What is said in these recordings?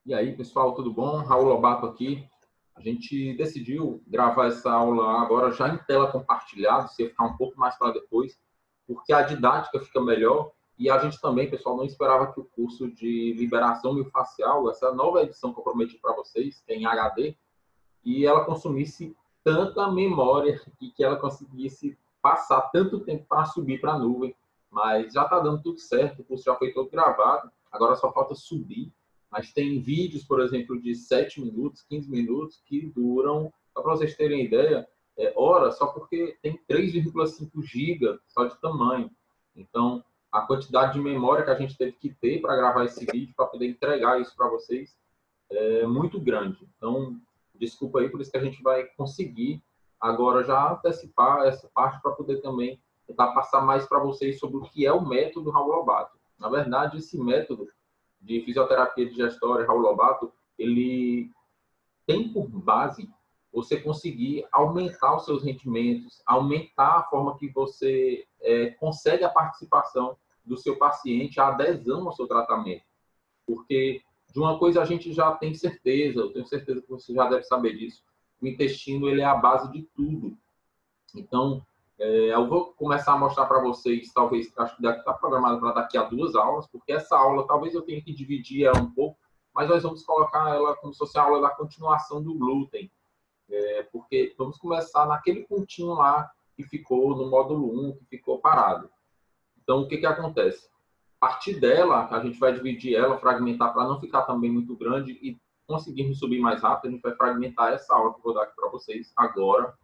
E aí, pessoal, tudo bom? Raul Lobato aqui. A gente decidiu gravar essa aula agora já em tela compartilhada, se ia ficar um pouco mais para depois, porque a didática fica melhor e a gente também, pessoal, não esperava que o curso de liberação miofascial, essa nova edição que eu prometi para vocês, que é em HD, e ela consumisse tanta memória e que ela conseguisse passar tanto tempo para subir para a nuvem. Mas já está dando tudo certo, o curso já foi todo gravado, agora só falta subir. Mas tem vídeos, por exemplo, de 7 minutos, 15 minutos, que duram, só para vocês terem ideia, horas, só porque tem 3,5 GB só de tamanho. Então, a quantidade de memória que a gente teve que ter para gravar esse vídeo, para poder entregar isso para vocês, é muito grande. Então, desculpa aí, por isso que a gente vai conseguir agora já antecipar essa parte para poder também tentar passar mais para vocês sobre o que é o método Raul Lobato. Na verdade, esse método de fisioterapia digestória Raul Lobato, ele tem por base você conseguir aumentar os seus rendimentos, aumentar a forma que você consegue a participação do seu paciente, a adesão ao seu tratamento. Porque de uma coisa a gente já tem certeza, eu tenho certeza que você já deve saber disso, o intestino ele é a base de tudo. Então, eu vou começar a mostrar para vocês, talvez, acho que está programado para daqui a 2 aulas, porque essa aula talvez eu tenha que dividir ela um pouco, mas nós vamos colocar ela como se fosse a aula da continuação do glúten, porque vamos começar naquele pontinho lá que ficou no módulo 1, que ficou parado. Então, o que acontece? A partir dela, a gente vai dividir ela, fragmentar para não ficar também muito grande e conseguirmos subir mais rápido, a gente vai fragmentar essa aula que eu vou dar aqui para vocês agora.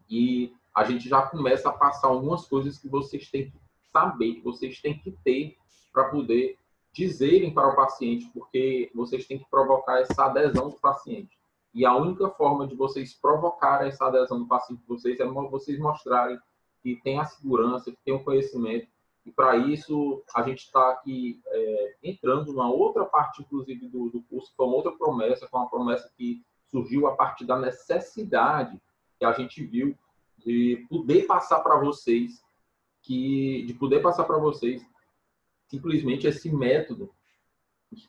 E a gente já começa a passar algumas coisas que vocês têm que saber, que vocês têm que ter para poder dizerem para o paciente, porque vocês têm que provocar essa adesão do paciente. E a única forma de vocês provocar essa adesão do paciente de vocês é vocês mostrarem que tem a segurança, que tem o conhecimento. E para isso, a gente está aqui entrando numa outra parte, inclusive, do curso, com outra promessa, com uma promessa que surgiu a partir da necessidade que a gente viu de poder passar para vocês, simplesmente esse método.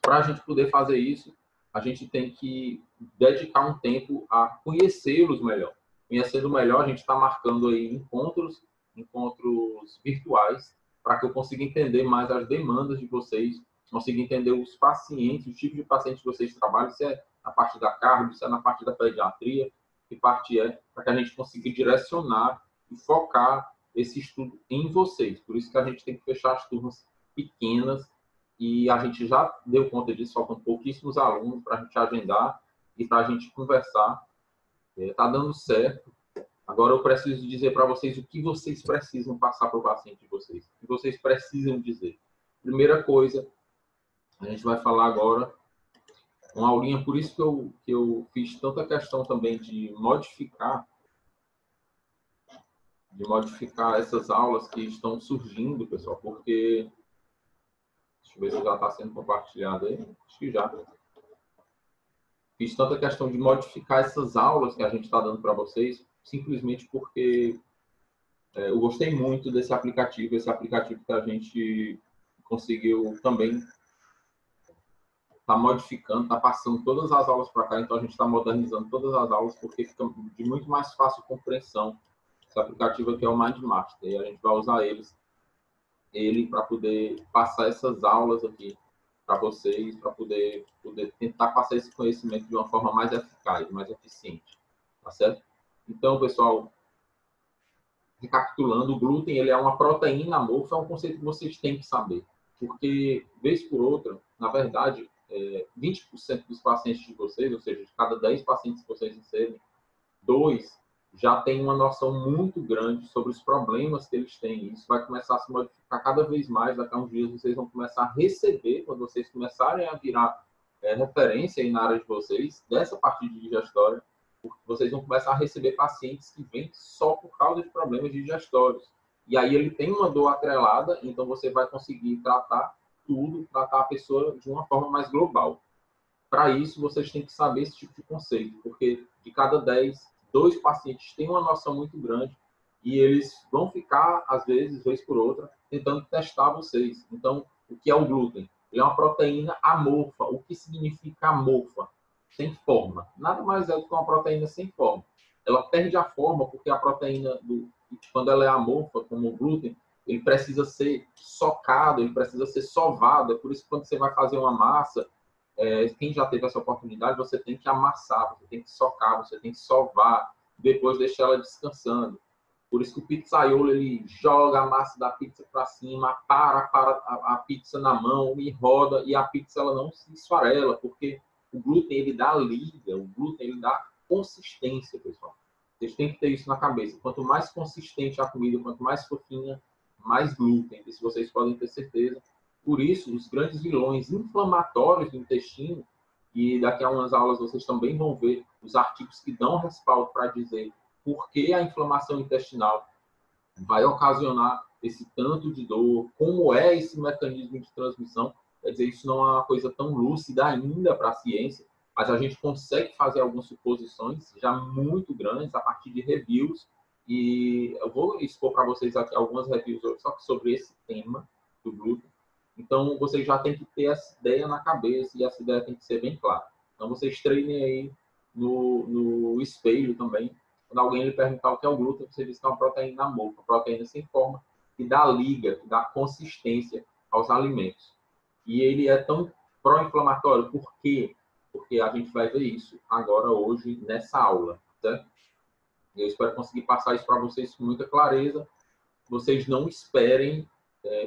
Para a gente poder fazer isso, a gente tem que dedicar um tempo a conhecê-los melhor. Conhecendo melhor, a gente está marcando aí encontros virtuais, para que eu consiga entender mais as demandas de vocês, consiga entender os pacientes, o tipo de paciente que vocês trabalham, se é na parte da cardio, se é na parte da pediatria, que parte é, para que a gente consiga direcionar e focar esse estudo em vocês. Por isso que a gente tem que fechar as turmas pequenas, e a gente já deu conta disso, faltam pouquíssimos alunos para a gente agendar e para a gente conversar. Está dando certo. Agora eu preciso dizer para vocês o que vocês precisam passar para o paciente de vocês, o que vocês precisam dizer. Primeira coisa, a gente vai falar agora uma aulinha, por isso que eu fiz tanta questão também de modificar essas aulas que estão surgindo, pessoal, porque deixa eu ver se já está sendo compartilhado aí. Acho que já. Fiz tanta questão de modificar essas aulas que a gente está dando para vocês, simplesmente porque eu gostei muito desse aplicativo, esse aplicativo que a gente conseguiu também tá modificando, tá passando todas as aulas para cá, então a gente está modernizando todas as aulas porque fica de muito mais fácil compreensão. Esse aplicativo aqui é o MindMaster e a gente vai usar ele para poder passar essas aulas aqui para vocês, para poder tentar passar esse conhecimento de uma forma mais eficaz, mais eficiente, tá certo? Então, pessoal, recapitulando, o glúten ele é uma proteína amorfa, é um conceito que vocês têm que saber, porque, vez por outra, na verdade, 20% dos pacientes de vocês, ou seja, de cada 10 pacientes que vocês recebem, 2 já tem uma noção muito grande sobre os problemas que eles têm. Isso vai começar a se modificar cada vez mais. Daqui a uns dias vocês vão começar a receber, quando vocês começarem a virar referência aí na área de vocês, dessa parte de digestória, vocês vão começar a receber pacientes que vêm só por causa de problemas digestórios. E aí ele tem uma dor atrelada, então você vai conseguir tratar tudo, tratar a pessoa de uma forma mais global. Para isso, vocês têm que saber esse tipo de conceito, porque de cada 10, 2 pacientes têm uma noção muito grande e eles vão ficar, às vezes, vez por outra, tentando testar vocês. Então, o que é o glúten? Ele é uma proteína amorfa. O que significa amorfa? Sem forma. Nada mais é do que uma proteína sem forma. Ela perde a forma porque a proteína, quando ela é amorfa, como o glúten, ele precisa ser socado, ele precisa ser sovado. É por isso que quando você vai fazer uma massa, quem já teve essa oportunidade, você tem que amassar, você tem que socar, você tem que sovar, depois deixar ela descansando. Por isso que o pizzaiolo, ele joga a massa da pizza para cima, para a pizza na mão e roda, e a pizza ela não se esfarela, porque o glúten ele dá liga, o glúten ele dá consistência, pessoal. Vocês têm que ter isso na cabeça. Quanto mais consistente a comida, quanto mais fofinha, mais glúten. Isso vocês podem ter certeza. Por isso, os grandes vilões inflamatórios do intestino, e daqui a umas aulas vocês também vão ver os artigos que dão respaldo para dizer por que a inflamação intestinal vai ocasionar esse tanto de dor, como é esse mecanismo de transmissão. Quer dizer, isso não é uma coisa tão lúcida ainda para a ciência, mas a gente consegue fazer algumas suposições já muito grandes a partir de reviews, e eu vou expor para vocês aqui algumas reviews só que sobre esse tema do glúten. Então, vocês já tem que ter essa ideia na cabeça, e essa ideia tem que ser bem clara. Então, vocês treinem aí no espelho também. Quando alguém lhe perguntar o que é o glúten, você diz que é uma proteína amorfa, uma proteína sem forma, que dá liga, que dá consistência aos alimentos. E ele é tão pró-inflamatório, por quê? Porque a gente vai ver isso agora, hoje, nessa aula, certo? Eu espero conseguir passar isso para vocês com muita clareza. Vocês não esperem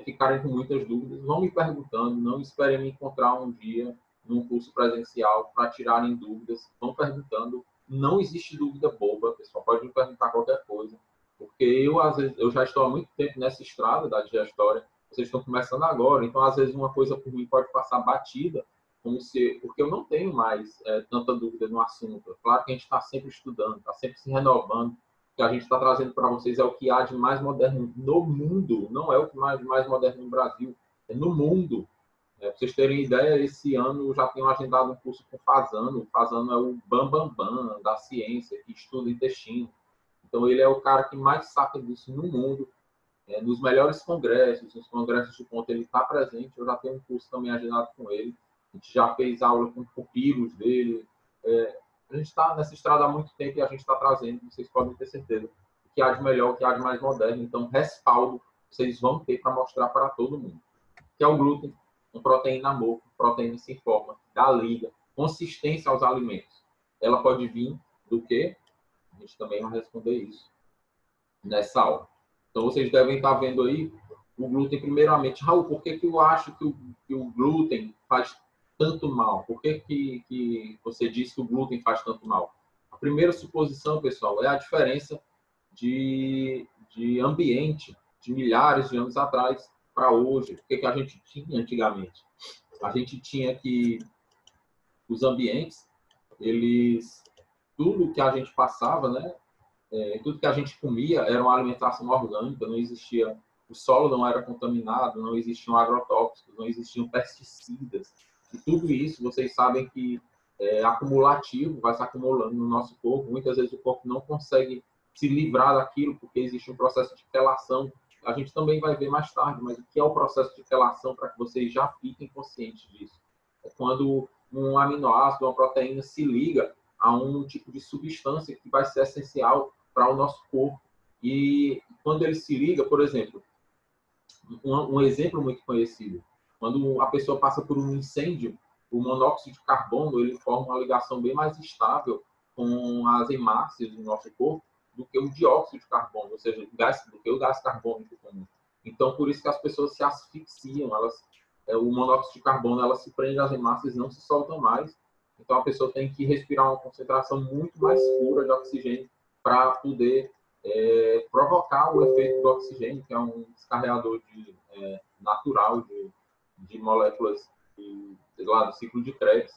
ficarem com muitas dúvidas, vão me perguntando, não esperem me encontrar um dia num curso presencial para tirarem dúvidas, vão perguntando. Não existe dúvida boba, pessoal, pode me perguntar qualquer coisa, porque eu, às vezes, eu já estou há muito tempo nessa estrada da digestória, vocês estão começando agora, então, às vezes, uma coisa por mim pode passar batida, porque eu não tenho mais tanta dúvida no assunto. É claro que a gente está sempre estudando, está sempre se renovando. O que a gente está trazendo para vocês é o que há de mais moderno no mundo, não é o que há de mais moderno no Brasil, é no mundo. Para vocês terem ideia, esse ano eu já tenho agendado um curso com o Fasano. O Fasano é o bambambam da ciência, que estuda intestino. Então, ele é o cara que mais sabe disso no mundo. Nos melhores congressos, nos congressos de ponta, ele está presente. Eu já tenho um curso também agendado com ele. A gente já fez aula com pupilos dele. A gente está nessa estrada há muito tempo e a gente está trazendo, vocês podem ter certeza, o que há de melhor, o que há de mais moderno. Então, respaldo vocês vão ter para mostrar para todo mundo. Que é o glúten, uma proteína amorfa, proteína sem forma, dá liga, consistência aos alimentos. Ela pode vir do quê? A gente também vai responder isso nessa aula. Então, vocês devem estar vendo aí o glúten, primeiramente. Raul, por que eu acho que o glúten faz tanto mal? Por que você diz que o glúten faz tanto mal? A primeira suposição, pessoal, é a diferença de ambiente de milhares de anos atrás para hoje. O que a gente tinha antigamente? A gente tinha que os ambientes, tudo que a gente passava, né? Tudo que a gente comia era uma alimentação orgânica, não existia, o solo não era contaminado, não existiam agrotóxicos, não existiam pesticidas. E tudo isso, vocês sabem que é acumulativo, vai se acumulando no nosso corpo. Muitas vezes o corpo não consegue se livrar daquilo, porque existe um processo de quelação. A gente também vai ver mais tarde, mas o que é o processo de quelação, para que vocês já fiquem conscientes disso? É quando um aminoácido, uma proteína se liga a um tipo de substância que vai ser essencial para o nosso corpo. E quando ele se liga, por exemplo, um exemplo muito conhecido, quando a pessoa passa por um incêndio, o monóxido de carbono ele forma uma ligação bem mais estável com as hemácias do nosso corpo do que o dióxido de carbono, ou seja, do que o gás carbônico comum. Então, por isso que as pessoas se asfixiam, o monóxido de carbono ela se prende às hemácias e não se soltam mais. Então, a pessoa tem que respirar uma concentração muito mais pura de oxigênio para poder provocar o efeito do oxigênio, que é um descarregador natural de moléculas lá do ciclo de Krebs.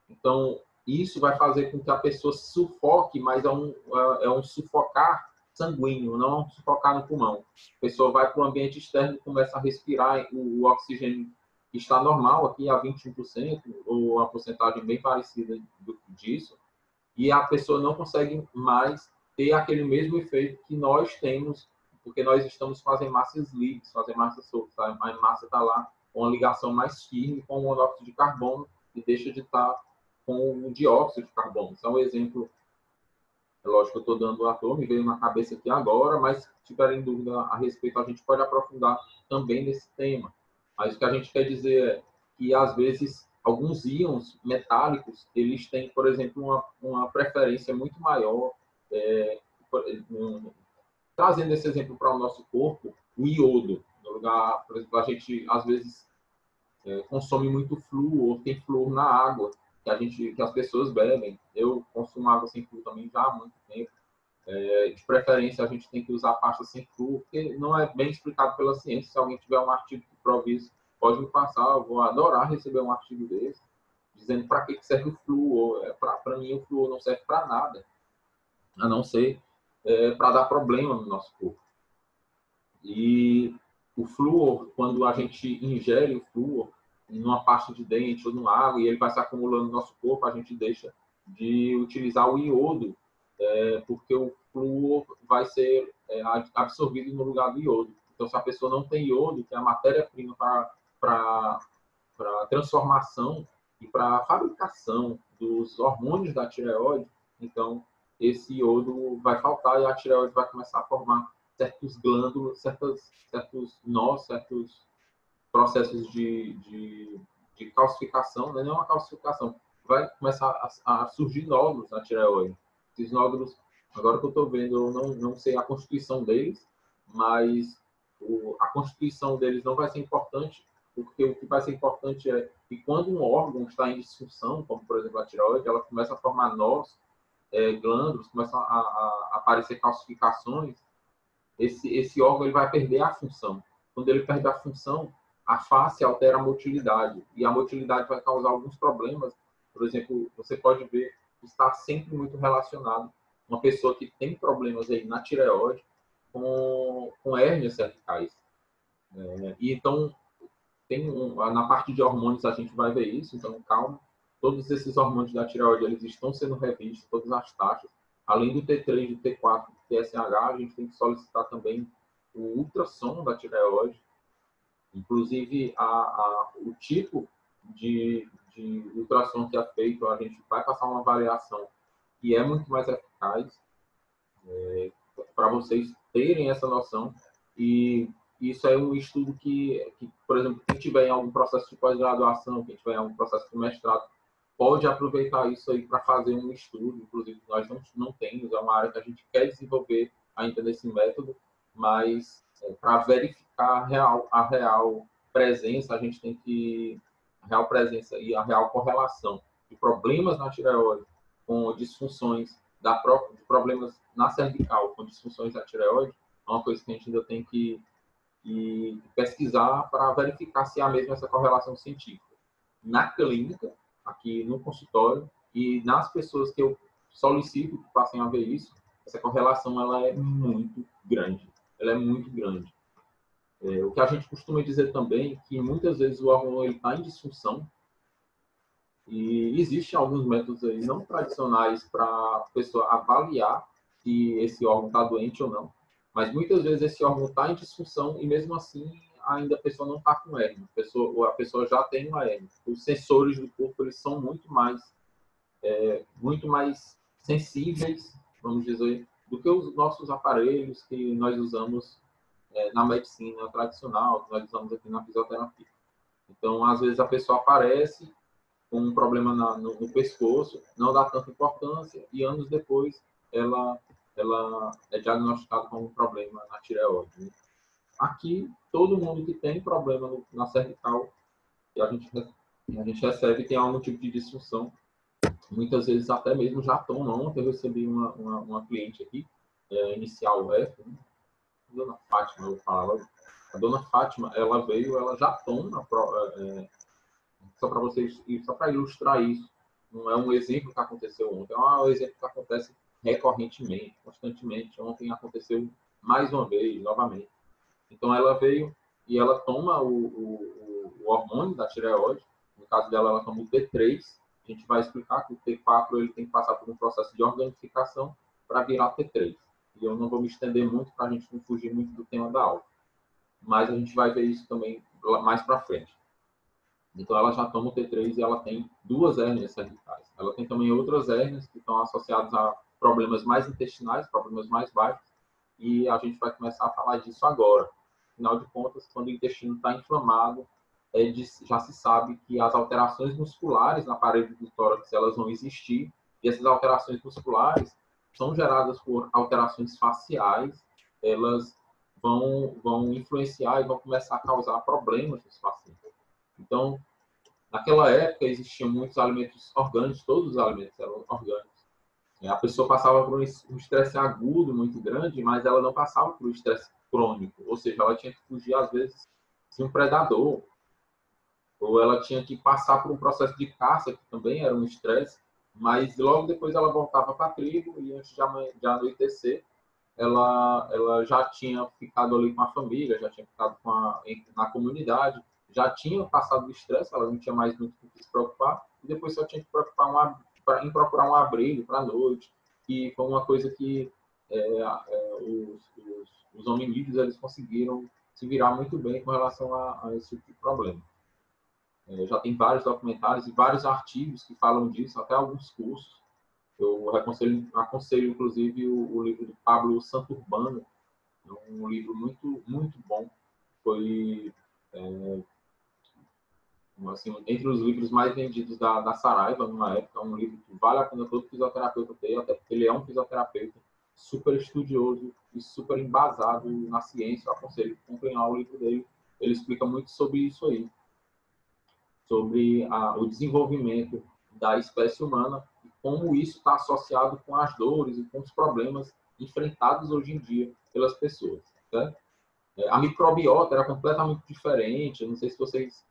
Então, isso vai fazer com que a pessoa sufoque, mas é um sufocar sanguíneo, não um sufocar no pulmão. A pessoa vai para o ambiente externo e começa a respirar o oxigênio que está normal, aqui a 21%, ou uma porcentagem bem parecida disso, e a pessoa não consegue mais ter aquele mesmo efeito que nós temos, porque nós estamos com as hemácias livres, com as hemácias soltas. A hemácia está lá uma ligação mais firme com o monóxido de carbono e deixa de estar com o dióxido de carbono. Isso é um exemplo, é lógico que eu estou dando à toa, me veio na cabeça aqui agora, mas se tiverem dúvida a respeito, a gente pode aprofundar também nesse tema. Mas o que a gente quer dizer é que, às vezes, alguns íons metálicos, eles têm, por exemplo, uma preferência muito maior, trazendo esse exemplo para o nosso corpo, o iodo. No lugar, por exemplo, a gente, às vezes, consome muito flúor, tem flúor na água que as pessoas bebem. Eu consumo água sem flúor também já há muito tempo. De preferência, a gente tem que usar pasta sem flúor, porque não é bem explicado pela ciência. Se alguém tiver um artigo que prove isso, pode me passar. Eu vou adorar receber um artigo desse, dizendo para que serve o flúor. Para mim, o flúor não serve para nada, a não ser para dar problema no nosso corpo. E o flúor, quando a gente ingere o flúor numa pasta de dente ou numa água e ele vai se acumulando no nosso corpo, a gente deixa de utilizar o iodo, porque o flúor vai ser absorvido no lugar do iodo. Então, se a pessoa não tem iodo, que é a matéria-prima para transformação e para a fabricação dos hormônios da tireoide, então esse iodo vai faltar e a tireoide vai começar a formar certos glândulos, certos nós, certos processos de calcificação, não é uma calcificação, vai começar a surgir nódulos na tireoide. Esses nódulos, agora que eu estou vendo, eu não sei a constituição deles, mas a constituição deles não vai ser importante, porque o que vai ser importante é que quando um órgão está em disfunção, como por exemplo a tireoide, ela começa a formar nós, glândulos, começam a aparecer calcificações, esse órgão ele vai perder a função. Quando ele perde a função, a face altera a motilidade, e a motilidade vai causar alguns problemas. Por exemplo, você pode ver que está sempre muito relacionado uma pessoa que tem problemas aí na tireoide com hérnias cervicais. E então, na parte de hormônios a gente vai ver isso, então calma. Todos esses hormônios da tireoide, eles estão sendo revistos, todas as taxas. Além do T3, do T4, do TSH, a gente tem que solicitar também o ultrassom da tireoide. Inclusive, o tipo de ultrassom que é feito, a gente vai passar uma avaliação que é muito mais eficaz, para vocês terem essa noção. E isso é um estudo que, por exemplo, quem tiver em algum processo de pós-graduação, quem tiver em algum processo de mestrado, pode aproveitar isso aí para fazer um estudo. Inclusive, nós não temos, é uma área que a gente quer desenvolver ainda nesse método, mas para verificar a real presença, a gente tem que a real presença e a real correlação de problemas na tireoide com disfunções de problemas na cervical com disfunções da tireoide, é uma coisa que a gente ainda tem que pesquisar para verificar se há mesmo essa correlação científica. Na clínica, aqui no consultório, e nas pessoas que eu solicito que passem a ver isso, essa correlação ela é muito grande. Ela é muito grande. O que a gente costuma dizer também é que muitas vezes o órgão está em disfunção e existem alguns métodos aí não tradicionais para a pessoa avaliar se esse órgão está doente ou não. Mas muitas vezes esse órgão está em disfunção e mesmo assim ainda a pessoa não está com hérnia. A pessoa já tem uma hérnia. Os sensores do corpo eles são muito mais sensíveis, vamos dizer, do que os nossos aparelhos que nós usamos na medicina tradicional, que nós usamos aqui na fisioterapia. Então, às vezes a pessoa aparece com um problema no pescoço, não dá tanta importância e anos depois ela é diagnosticada com um problema na tireoide. Né? Aqui, todo mundo que tem problema na cervical, que a gente recebe, tem algum tipo de disfunção. Muitas vezes até mesmo já toma. Ontem eu recebi uma cliente aqui, inicial F, né? Dona Fátima, eu vou falar logo. A Dona Fátima, ela veio, ela já toma, só para vocês, só para ilustrar isso, não é um exemplo que aconteceu ontem, é um exemplo que acontece recorrentemente, constantemente. Ontem aconteceu mais uma vez, novamente. Então ela veio e ela toma o hormônio da tireoide, no caso dela ela toma o T3, a gente vai explicar que o T4 ele tem que passar por um processo de organificação para virar T3. E eu não vou me estender muito para a gente não fugir muito do tema da aula. Mas a gente vai ver isso também mais para frente. Então, ela já toma o T3 e ela tem 2 hérnias cervicais. Ela tem também outras hérnias que estão associadas a problemas mais intestinais, problemas mais baixos, e a gente vai começar a falar disso agora. Afinal de contas, quando o intestino está inflamado, já se sabe que as alterações musculares na parede do tórax elas vão existir, e essas alterações musculares são geradas por alterações faciais, elas vão influenciar e vão começar a causar problemas nos pacientes. Então, naquela época existiam muitos alimentos orgânicos, todos os alimentos eram orgânicos. A pessoa passava por um estresse agudo muito grande, mas ela não passava por um estresse crônico, ou seja, ela tinha que fugir às vezes de um predador, ou ela tinha que passar por um processo de caça, que também era um estresse, mas logo depois ela voltava para a tribo e antes de anoitecer, ela já tinha ficado ali com a família, já tinha ficado na comunidade, já tinha passado do estresse, ela não tinha mais muito com o que se preocupar, e depois só tinha que em procurar um abrigo para a noite, que foi uma coisa que os hominídeos eles conseguiram se virar muito bem com relação a esse tipo de problema. Já tem vários documentários e vários artigos que falam disso, até alguns cursos. Eu aconselho inclusive, o livro de Pablo Santurbano, um livro muito, muito bom. Foi, assim, entre os livros mais vendidos da Saraiva, numa época, um livro que vale a pena todo fisioterapeuta ter, até porque ele é um fisioterapeuta super estudioso e super embasado na ciência. Eu aconselho que comprem lá o livro dele. Ele explica muito sobre isso aí, sobre o desenvolvimento da espécie humana e como isso está associado com as dores e com os problemas enfrentados hoje em dia pelas pessoas. Né? A microbiota era completamente diferente. Eu não sei se vocês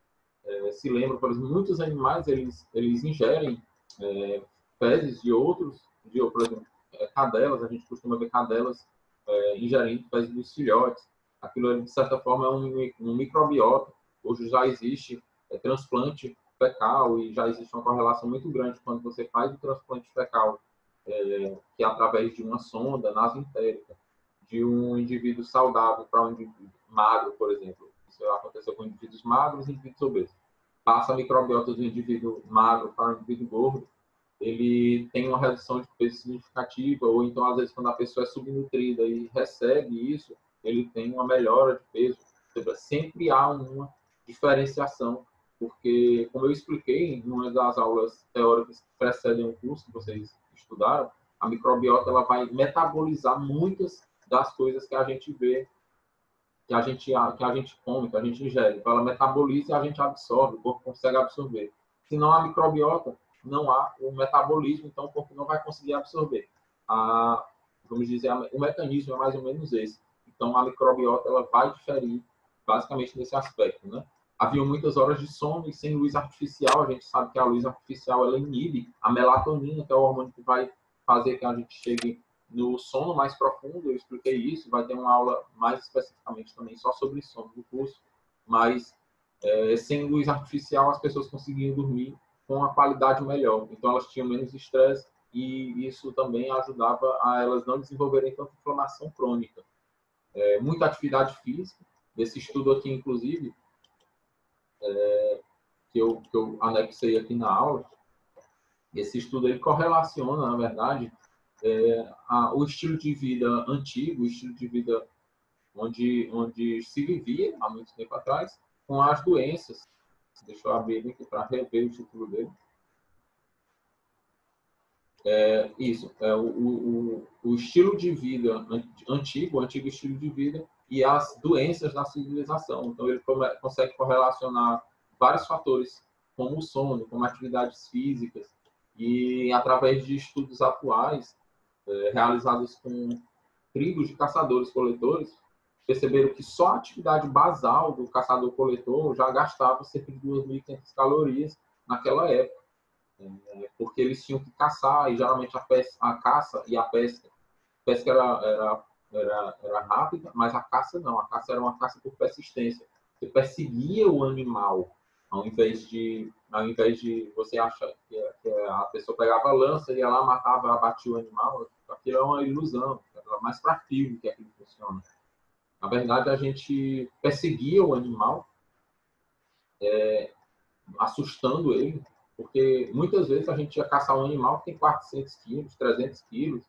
se lembram, por exemplo, muitos animais eles ingerem fezes de outros, por exemplo, cadelas. A gente costuma ver cadelas ingerindo fezes dos filhotes. Aquilo, de certa forma, é um microbiota. Hoje já existe transplante fecal e já existe uma correlação muito grande quando você faz o transplante fecal, que é através de uma sonda nasentérica, de um indivíduo saudável para um indivíduo magro, por exemplo. Isso aconteceu com indivíduos magros e indivíduos obesos. Passa a microbiota do indivíduo magro para o indivíduo gordo, ele tem uma redução de peso significativa, ou então, às vezes, quando a pessoa é subnutrida e recebe isso, ele tem uma melhora de peso. Sempre há uma diferenciação, porque, como eu expliquei em uma das aulas teóricas que precedem o curso que vocês estudaram, a microbiota ela vai metabolizar muitas das coisas que a gente vê, que a gente come, que a gente ingere. Então, ela metaboliza e a gente absorve, o corpo consegue absorver. Se não há microbiota, não há o metabolismo, então o corpo não vai conseguir absorver. Vamos dizer, o mecanismo é mais ou menos esse. Então, a microbiota ela vai diferir basicamente nesse aspecto, né? Havia muitas horas de sono e sem luz artificial, a gente sabe que a luz artificial ela inibe a melatonina, que é o hormônio que vai fazer que a gente chegue no sono mais profundo. Eu expliquei isso, vai ter uma aula mais especificamente também só sobre sono no curso, mas sem luz artificial as pessoas conseguiam dormir com uma qualidade melhor, então elas tinham menos estresse e isso também ajudava a elas não desenvolverem tanta inflamação crônica. Muita atividade física, esse estudo aqui inclusive, que eu anexei aqui na aula, esse estudo ele correlaciona, na verdade, o estilo de vida antigo, o estilo de vida onde se vivia há muito tempo atrás, com as doenças. Deixa eu abrir aqui para rever o título dele. O estilo de vida antigo, o antigo estilo de vida e as doenças da civilização. Então, ele consegue correlacionar vários fatores, como o sono, como atividades físicas, e através de estudos atuais, realizados com tribos de caçadores-coletores, perceberam que só a atividade basal do caçador-coletor já gastava cerca de 2.500 calorias naquela época, porque eles tinham que caçar, e geralmente a caça e a pesca era rápida, mas a caça não, a caça era uma caça por persistência. Você perseguia o animal, ao invés de você achar que a pessoa pegava a lança, ia lá, matava, abatia o animal. Aquilo é uma ilusão, é mais para filme que aquilo funciona. Na verdade, a gente perseguia o animal assustando ele, porque muitas vezes a gente ia caçar um animal que tem 400 quilos, 300 quilos,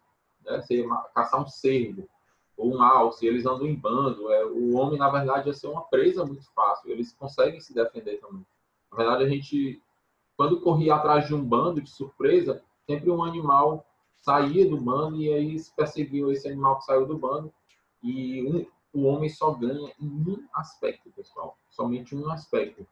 né? Você ia caçar um cervo ou um alce, eles andam em bando. O homem, na verdade, ia ser uma presa muito fácil, eles conseguem se defender também. Na verdade, a gente, quando corria atrás de um bando de surpresa, sempre um animal saía do bando e aí se perseguiu esse animal que saiu do bando. E o homem só ganha em um aspecto, pessoal, somente um aspecto.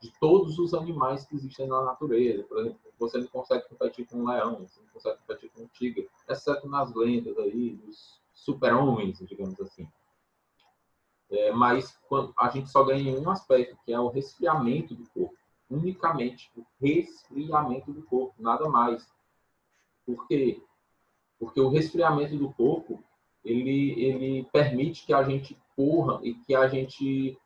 De todos os animais que existem na natureza. Por exemplo, você não consegue competir com um leão, você não consegue competir com um tigre, exceto nas lendas aí, dos super-homens, digamos assim. Mas a gente só ganha em um aspecto, que é o resfriamento do corpo. Unicamente o resfriamento do corpo, nada mais. Por quê? Porque o resfriamento do corpo, ele permite que a gente corra e que a gente,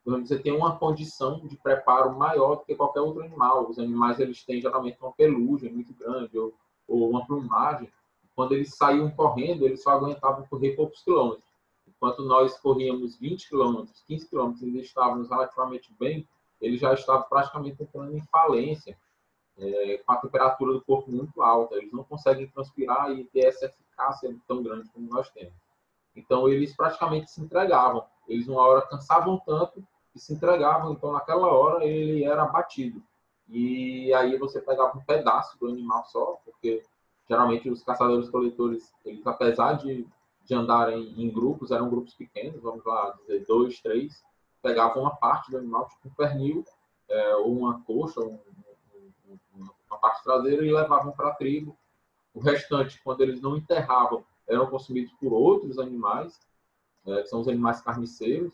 vamos dizer, tenha uma condição de preparo maior do que qualquer outro animal. Os animais, eles têm geralmente uma pelugem muito grande ou uma plumagem. Quando eles saíam correndo, eles só aguentavam correr poucos quilômetros. Enquanto nós corríamos 20 quilômetros, 15 quilômetros e estávamos relativamente bem, ele já estava praticamente entrando em falência, com a temperatura do corpo muito alta. Eles não conseguem transpirar e ter essa eficácia tão grande como nós temos. Então, eles praticamente se entregavam. Eles, uma hora, cansavam tanto e se entregavam. Então, naquela hora, ele era abatido. E aí você pegava um pedaço do animal só, porque geralmente os caçadores-coletores, eles, apesar de andarem em grupos, eram grupos pequenos, vamos lá dizer 2, 3, pegavam uma parte do animal, tipo um pernil, ou uma coxa, uma parte traseira, e levavam para a tribo. O restante, quando eles não enterravam, eram consumidos por outros animais, que são os animais carniceiros,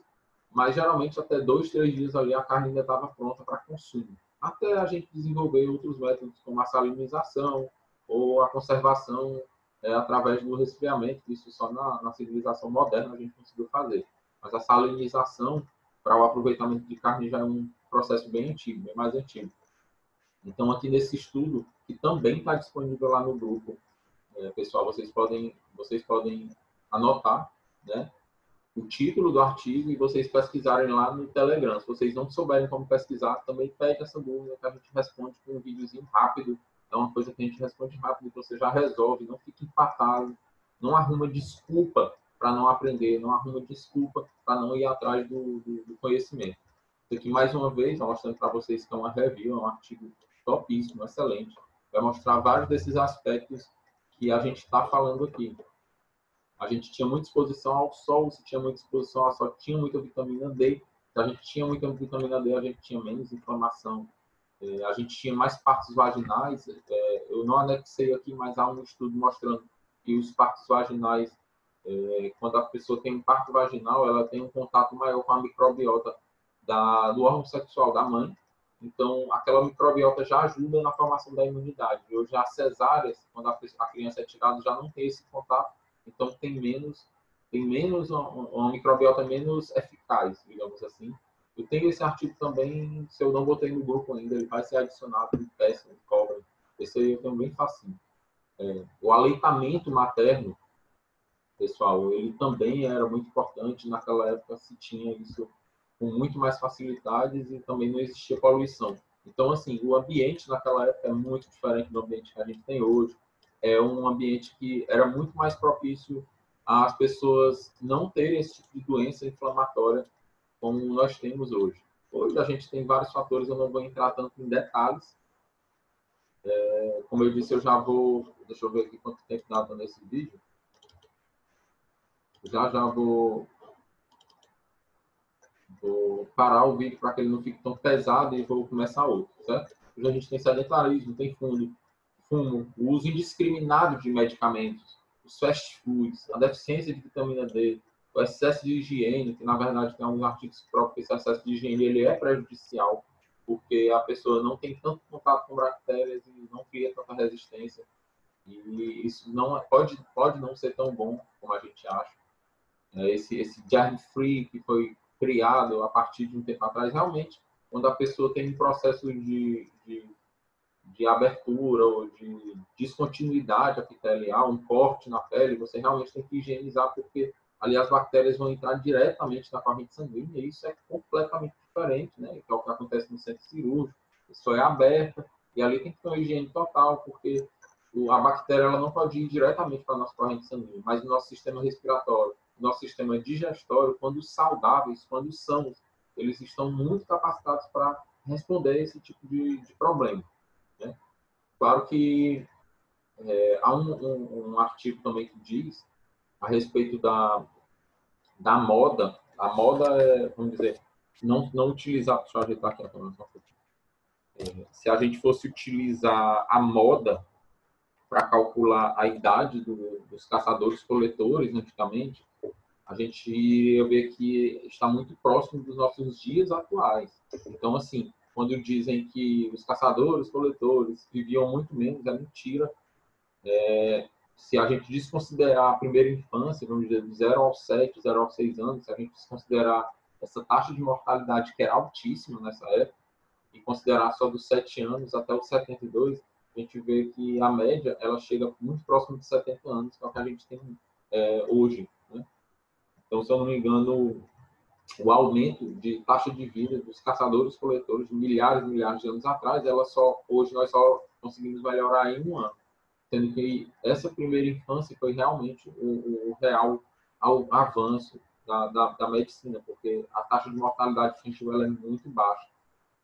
mas geralmente até 2, 3 dias ali a carne ainda estava pronta para consumo. Até a gente desenvolver outros métodos, como a salinização ou a conservação através do resfriamento, isso só na civilização moderna a gente conseguiu fazer. Mas a salinização, para o aproveitamento de carne, já é um processo bem antigo, bem mais antigo. Então, aqui nesse estudo, que também está disponível lá no grupo, pessoal, vocês podem anotar, né, o título do artigo e vocês pesquisarem lá no Telegram. Se vocês não souberem como pesquisar, também pede essa dúvida que a gente responde com um videozinho rápido. É uma coisa que a gente responde rápido e você já resolve, não fique empatado, não arruma desculpa para não aprender, não arruma desculpa para não ir atrás do conhecimento. Isso aqui, mais uma vez, mostrando para vocês que é uma review, é um artigo topíssimo, excelente. Vai mostrar vários desses aspectos que a gente está falando aqui. A gente tinha muita exposição ao sol, se tinha muita exposição ao sol, tinha muita vitamina D. Se a gente tinha muita vitamina D, a gente tinha menos inflamação. A gente tinha mais partos vaginais. Eu não anexei aqui, mas há um estudo mostrando que os partos vaginais, quando a pessoa tem um parto vaginal, ela tem um contato maior com a microbiota do órgão sexual da mãe. Então, aquela microbiota já ajuda na formação da imunidade. Hoje, as cesáreas, quando a criança é tirada, já não tem esse contato. Então, tem menos uma microbiota menos eficaz, digamos assim. Eu tenho esse artigo também, se eu não botei no grupo ainda, ele vai ser adicionado no teste de cobra. Esse aí eu tenho bem facinho. O aleitamento materno, pessoal, ele também era muito importante. Naquela época se tinha isso com muito mais facilidades e também não existia poluição. Então, assim, o ambiente naquela época é muito diferente do ambiente que a gente tem hoje. É um ambiente que era muito mais propício às pessoas não terem esse tipo de doença inflamatória como nós temos hoje. Hoje a gente tem vários fatores, eu não vou entrar tanto em detalhes. Como eu disse, eu já vou... Deixa eu ver aqui quanto tempo dá nesse vídeo. Já vou parar o vídeo para que ele não fique tão pesado e vou começar outro, certo? Hoje a gente tem sedentarismo, tem fumo, o uso indiscriminado de medicamentos, os fast foods, a deficiência de vitamina D, o excesso de higiene, que na verdade tem alguns artigos que provam que esse excesso de higiene ele é prejudicial, porque a pessoa não tem tanto contato com bactérias e não cria tanta resistência. E isso não pode não ser tão bom como a gente acha. Esse germ-free que foi criado a partir de um tempo atrás, realmente, quando a pessoa tem um processo de abertura ou de descontinuidade epitelial, um corte na pele, você realmente tem que higienizar, porque ali as bactérias vão entrar diretamente na corrente sanguínea e isso é completamente diferente. diferente, né? Que é o que acontece no centro cirúrgico, só é aberta, e ali tem que ter uma higiene total, porque a bactéria ela não pode ir diretamente para a nossa corrente sanguínea, mas o nosso sistema respiratório, o nosso sistema digestório, quando saudáveis, quando sãos, eles estão muito capacitados para responder a esse tipo de problema, né? Claro que há um artigo também que diz a respeito da moda. A moda é, vamos dizer, não utilizar, deixa eu ajeitar aqui a câmera só um pouquinho. Se a gente fosse utilizar a moda para calcular a idade dos caçadores-coletores, antigamente, a gente iria ver que está muito próximo dos nossos dias atuais. Então, assim, quando dizem que os caçadores-coletores viviam muito menos, é mentira. Se a gente desconsiderar a primeira infância, vamos dizer, de 0 aos 7, 0 aos 6 anos, se a gente desconsiderar essa taxa de mortalidade que era altíssima nessa época, e considerar só dos 7 anos até os 72, a gente vê que a média ela chega muito próximo de 70 anos, que é o que a gente tem hoje, né? Então, se eu não me engano, o aumento de taxa de vida dos caçadores-coletores de milhares e milhares de anos atrás, hoje nós só conseguimos melhorar em um ano. Sendo que essa primeira infância foi realmente o real avanço da medicina, porque a taxa de mortalidade infantil ela é muito baixa.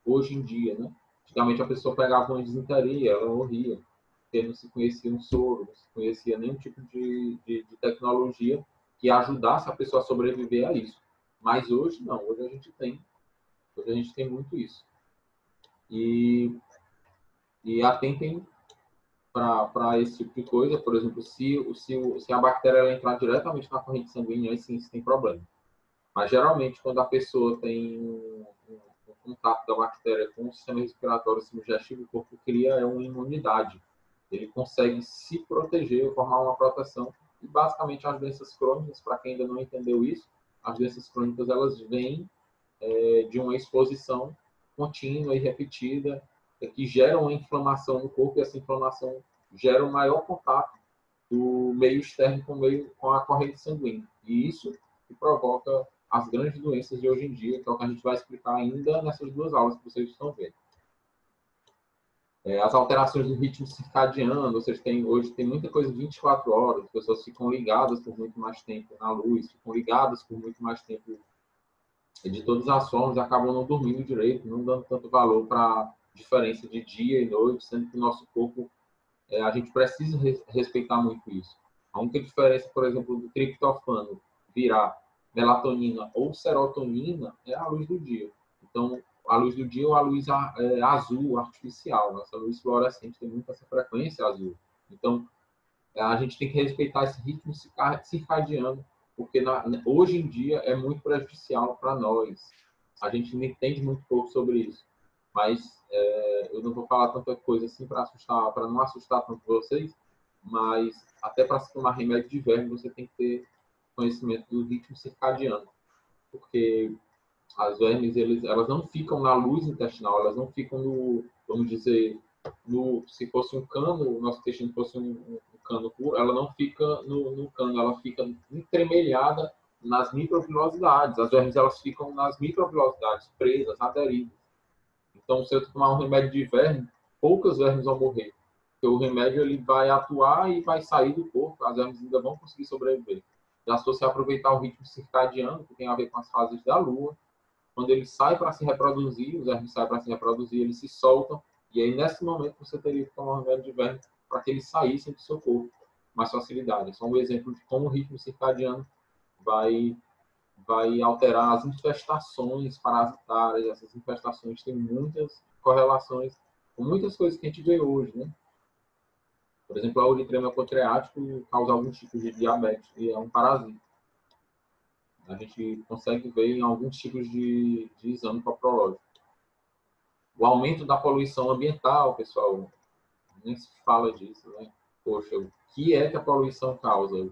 Hoje em dia, né? Antigamente a pessoa pegava uma disenteria, ela morria, porque não se conhecia um soro, não se conhecia nenhum tipo de tecnologia que ajudasse a pessoa a sobreviver a isso. Mas hoje não, hoje a gente tem muito isso. E atentem para esse tipo de coisa. Por exemplo, se a bactéria ela entrar diretamente na corrente sanguínea, aí sim isso tem problema. Mas geralmente quando a pessoa tem um contato da bactéria com o sistema respiratório digestivo, o corpo cria uma imunidade. Ele consegue se proteger, formar uma proteção. E basicamente as doenças crônicas, para quem ainda não entendeu isso, as doenças crônicas elas vêm de uma exposição contínua e repetida, que gera uma inflamação no corpo, e essa inflamação gera um maior contato do meio externo com a corrente sanguínea. E isso que provoca as grandes doenças de hoje em dia, que é o que a gente vai explicar ainda nessas duas aulas que vocês estão vendo. As alterações do ritmo circadiano, vocês têm, hoje tem muita coisa 24 horas, as pessoas ficam ligadas por muito mais tempo na luz, ficam ligadas por muito mais tempo de todas as formas, acabam não dormindo direito, não dando tanto valor para a diferença de dia e noite, sendo que o nosso corpo, a gente precisa respeitar muito isso. A única diferença, por exemplo, do triptofano virar melatonina ou serotonina é a luz do dia. Então, a luz do dia ou a luz azul artificial. Essa luz fluorescente tem muita essa frequência azul. Então, a gente tem que respeitar esse ritmo circadiano, porque hoje em dia é muito prejudicial para nós. A gente não entende muito pouco sobre isso. Mas eu não vou falar tanta coisa assim para não assustar tanto vocês, mas até para se tomar remédio de verme você tem que ter conhecimento do ritmo circadiano, porque as vermes elas não ficam na luz intestinal, elas não ficam vamos dizer, se fosse um cano, o nosso intestino fosse um cano puro, ela não fica no cano, ela fica entremelhada nas microvilosidades. As vermes elas ficam nas microvilosidades, presas, aderidas. Então, se eu tomar um remédio de verme, poucas vermes vão morrer. Porque o remédio ele vai atuar e vai sair do corpo, as vermes ainda vão conseguir sobreviver. Já se você aproveitar o ritmo circadiano, que tem a ver com as fases da lua, quando ele sai para se reproduzir, os vermes saem para se reproduzir, eles se soltam, e aí nesse momento você teria que tomar um remédio de verme para que eles saíssem do seu corpo com mais facilidade. É só um exemplo de como o ritmo circadiano vai alterar as infestações parasitárias. Essas infestações têm muitas correlações com muitas coisas que a gente vê hoje, né? Por exemplo, a eritema pancreático causa algum tipo de diabetes, e é um parasita. A gente consegue ver em alguns tipos de exame coprológico. O aumento da poluição ambiental, pessoal, nem se fala disso, né? Poxa, o que é que a poluição causa?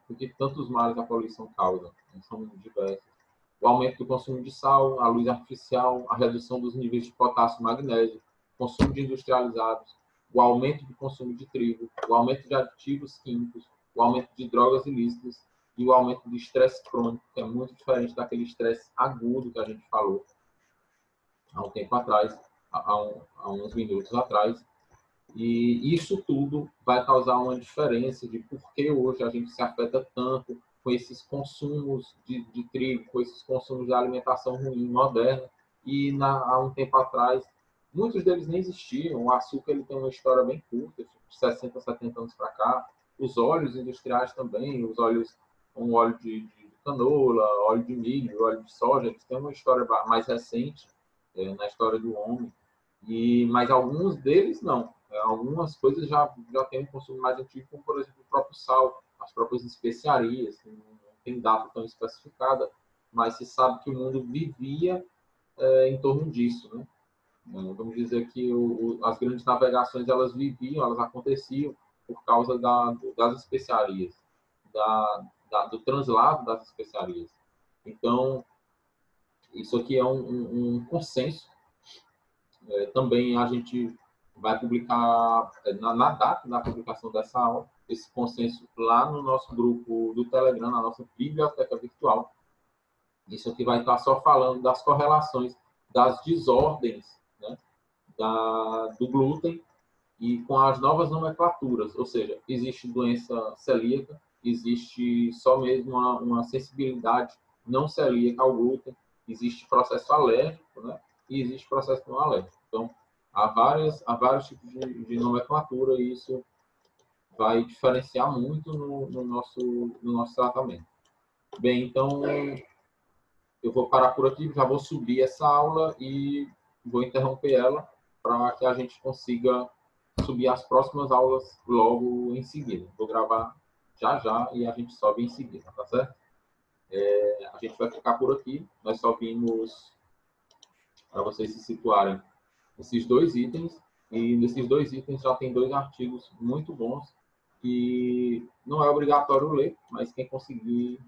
Por que tantos males a poluição causa? São diversos. O aumento do consumo de sal, a luz artificial, a redução dos níveis de potássio e magnésio, consumo de industrializados, o aumento do consumo de trigo, o aumento de aditivos químicos, o aumento de drogas ilícitas e o aumento do estresse crônico, que é muito diferente daquele estresse agudo que a gente falou. há um tempo atrás, há uns minutos atrás. E isso tudo vai causar uma diferença de por que hoje a gente se afeta tanto com esses consumos de trigo, com esses consumos de alimentação ruim, moderna. E há um tempo atrás, muitos deles nem existiam. O açúcar ele tem uma história bem curta, de 60, 70 anos para cá. Os óleos industriais também, os óleos, um óleo de canola, óleo de milho, óleo de soja, eles têm uma história mais recente na história do homem. Mas alguns deles não. Algumas coisas já têm um consumo mais antigo, como, por exemplo, o próprio sal, as próprias especiarias, que não tem data tão especificada, mas se sabe que o mundo vivia em torno disso, né? Vamos dizer que as grandes navegações, elas viviam, elas aconteciam por causa das especiarias, do translado das especiarias. Então, isso aqui é um consenso. Também a gente vai publicar, na data da publicação dessa aula, esse consenso lá no nosso grupo do Telegram, na nossa biblioteca virtual. Isso aqui vai estar só falando das correlações, das desordens, né, do glúten e com as novas nomenclaturas. Ou seja, existe doença celíaca, existe só mesmo uma sensibilidade não celíaca ao glúten, existe processo alérgico, né, e existe processo não alérgico. Então, há vários tipos de nomenclatura e isso vai diferenciar muito no nosso tratamento. Bem, então, eu vou parar por aqui, já vou subir essa aula e vou interromper ela para que a gente consiga subir as próximas aulas logo em seguida. Vou gravar já e a gente sobe em seguida, tá certo? A gente vai ficar por aqui. Nós só vimos, para vocês se situarem, esses dois itens. E nesses dois itens já tem 2 artigos muito bons que não é obrigatório ler, mas quem conseguir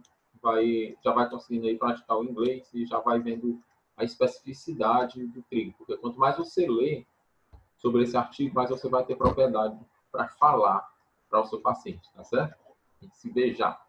já vai conseguindo aí praticar o inglês e já vai vendo a especificidade do trigo. Porque quanto mais você lê sobre esse artigo, mais você vai ter propriedade para falar para o seu paciente, tá certo? A gente se vê já.